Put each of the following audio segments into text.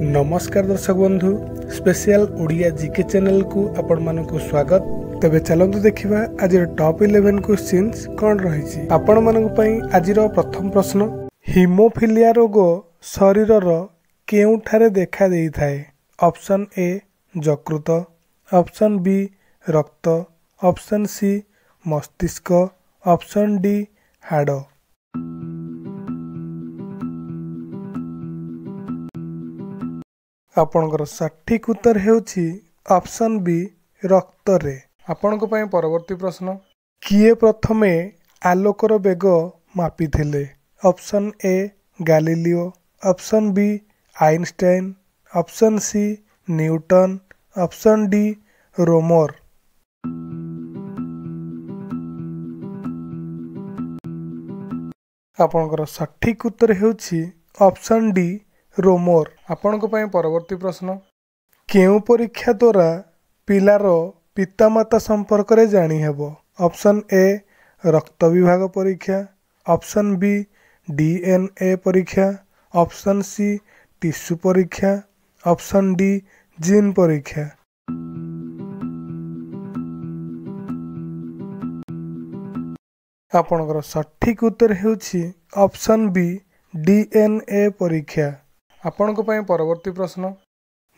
नमस्कार दर्शक बंधु स्पेशल ओडिया जीके चैनल को आपण मानकु स्वागत। तेबे चलंतु देखिबा आज टॉप 11 क्वेश्चंस कोन रहिछि। आपण मानकु पई आजिर प्रथम प्रश्न, हिमोफिलिया रोग शरीरर केउठारे देखा देई थाए? ऑप्शन ए यकृत, ऑप्शन बी रक्त, ऑप्शन सी मस्तिष्क, ऑप्शन डी हाड़। आपणकर सठिक उत्तर हेउछि ऑप्शन बी रक्त रे। आपणक पई परवर्ती प्रश्न, किए प्रथमे आलोकर बेग मापिथिले? Option A Galileo, option B Einstein, option C Newton, option D Roemer. आपणकर सठिक उत्तर हेउछि ऑप्शन डी रोमर। आपणक पई परवर्ती प्रश्न, केउ परीक्षा द्वारा पिलार पितामाता संपर्क रे जानी हेबो? ऑप्शन ए रक्त विभाग परीक्षा, ऑप्शन बी डीएनए परीक्षा, ऑप्शन सी टिश्यू परीक्षा, ऑप्शन डी जीन परीक्षा। आपणकर सठिक उत्तर हेउछि ऑप्शन बी डीएनए परीक्षा। आपणक पई परवर्ती प्रश्न,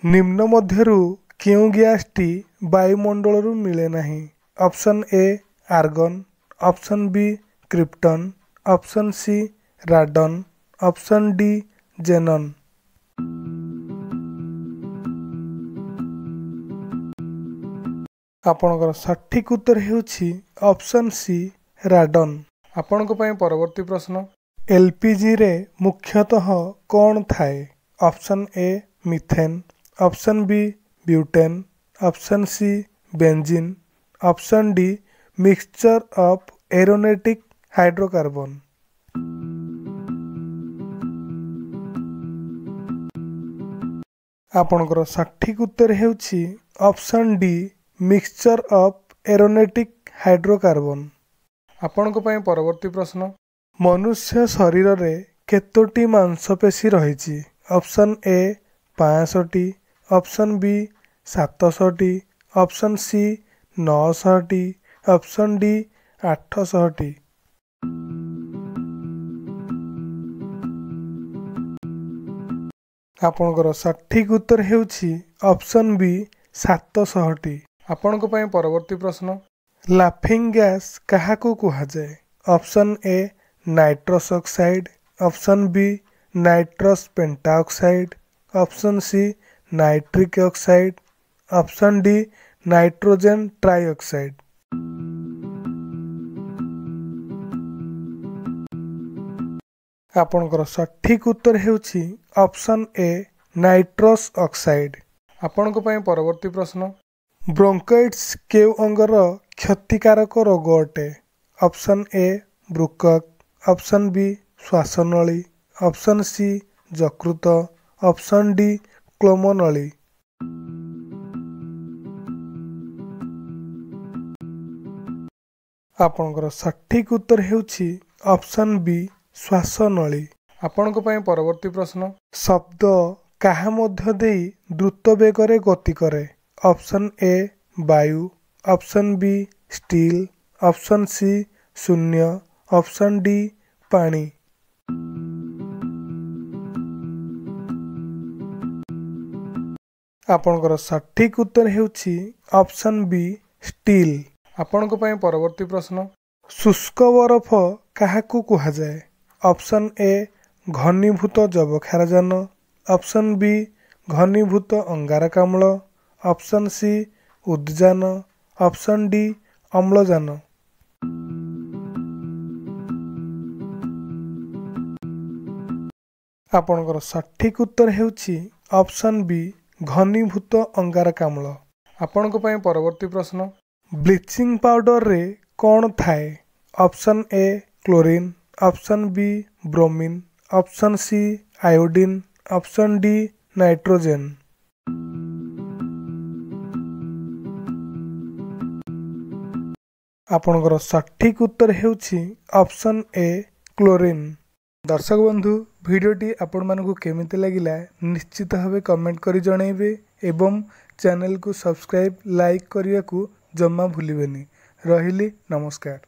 निम्न मध्यरु केउ गैसटी वायुमंडलरु मिले नाही? Option A argon, option B krypton, option C radon, option D xenon. आपणकर सठिक उत्तर हेउछि ऑप्शन सी राडन। आपणक पई परवर्ती प्रश्न, एलपीजी रे मुख्यतः कौन थाए? Option A methane, option B butane, option C benzene, option D mixture of aromatic hydrocarbon. आपणकर सठिक उत्तर हेउछि option D mixture of aromatic hydrocarbon. आपणक पई परवर्ती प्रश्न, मनुष्य शरीर रे केतोटी मांसपेशी रहिछि? Option A 65, option B 700, option C 900, option D 800। आपणकर सठिक उत्तर हेउछि ऑप्शन बी 700। आपणक पई परवर्ती प्रश्न, लाफिंग गैस काहाकू कुहा जाए? Option A nitrous oxide, option B nitrous pentaoxide, option C nitric oxide, option D nitrogen trioxide. आपणकर सठिक उत्तर हेउछि ऑप्शन ए नाइट्रस ऑक्साइड। आपणक पई परवर्ती प्रश्न, ब्रोंकाइटिस केउ अंगर क्षतिकारक रोग अटे? ऑप्शन ए ब्रुकक, ऑप्शन बी श्वासनली, ऑप्शन सी यकृत, ऑप्शन डी क्लोमनली। आपणकर सठिक उत्तर हेउछि ऑप्शन बी श्वासनली। आपणक पई परवर्ती प्रश्न, शब्द काहा मध्य देई द्रुत बेगरे गति करे? ऑप्शन ए वायु, option B steel, option C शून्य, ऑप्शन डी पानी। आपणकर सठिक उत्तर हेउछि ऑप्शन बी स्टील। आपणक पई परवर्ती प्रश्न, शुष्क बरफ काहाकू कुहा जाए? ऑप्शन ए घनीभूत जबखारजान, ऑप्शन बी घनीभूत अंगारकाम्ल, ऑप्शन सी उद्जान, ऑप्शन डी अम्लजान। आपणकर सठिक उत्तर हेउछि ऑप्शन बी घनीभूत अंगारकाम्ल। आपणक पई परवर्ती प्रश्न, ब्लीचिंग पाउडर रे कौन थाए? Option A chlorine, option B bromine, option C iodine, option D nitrogen. आपणकर सठिक उत्तर हेउछि ऑप्शन ए क्लोरीन। दर्शक बंधु भिडियोटी आपण मानकु केमिति लागिला निश्चित भावे कमेंट करी जणैबे एवं चैनल को सब्सक्राइब लाइक करिया को जम्मा भूलिबेनी। रहिली नमस्कार।